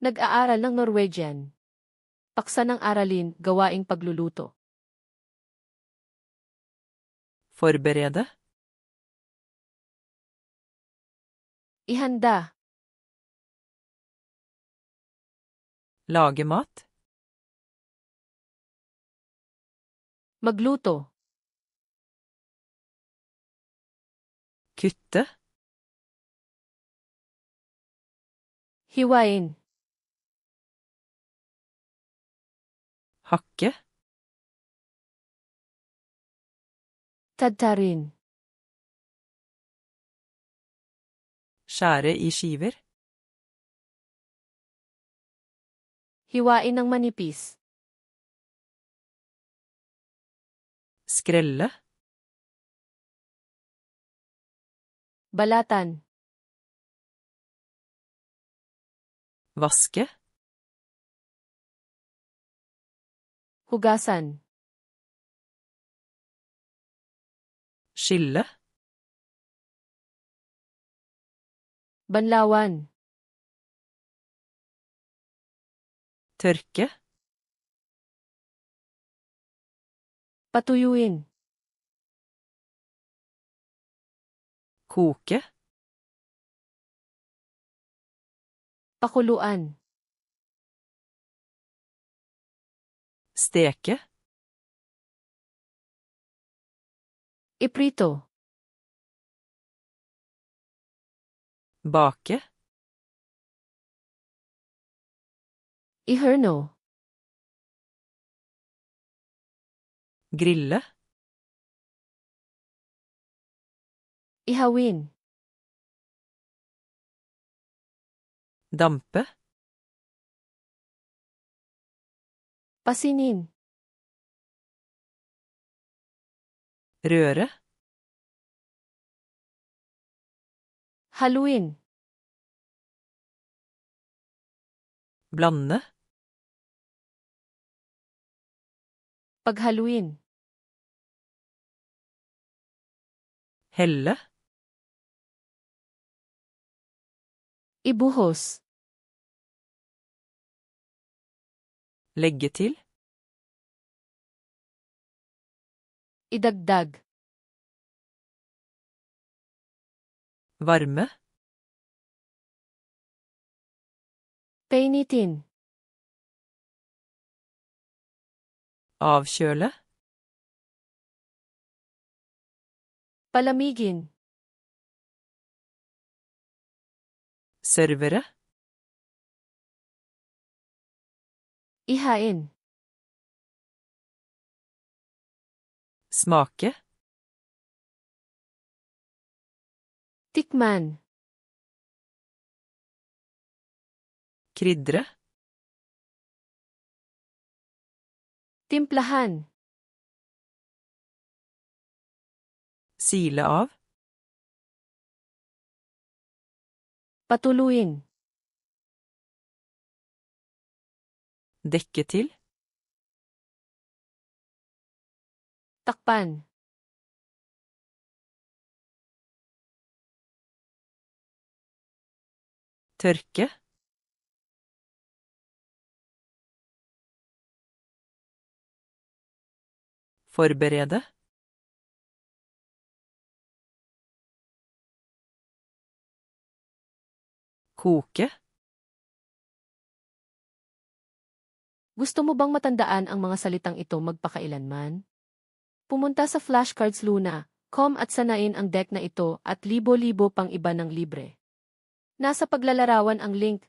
Nag-aaral ng Norwegian. Paksa ng aralin, gawaing pagluluto. Forberede. Ihanda. Lage mat. Magluto. Kutte. Hiwain. Hakke. Tadtarin. Skjære i skiver. Hiwain ng manipis. Skrelle. Balatan. Vaske. Hugasan. Skille. Banlawan. Tørke. Patuyuin. Koke. Pakuluan. Steke. Iprito. Bake. Iherno. Grille. Ihawin. Dampe. Pasinin. Røre. Haluin. Blande. Paghaluin. Helle. Ibuhos. Legge til. Idagdag. Varme. Painitin. Avkjøle. Palamigin. Servere. Ihain. Smake. Tikman. Krydre. Timplahan. Sile av. Patuluin. Dekke til. Takpan. Tørke. Forberede. Koke. Gusto mo bang matandaan ang mga salitang ito magpakailanman? Pumunta sa flashcardsluna.com at sanain ang deck na ito at libo-libo pang iba ng libre. Nasa paglalarawan ang link.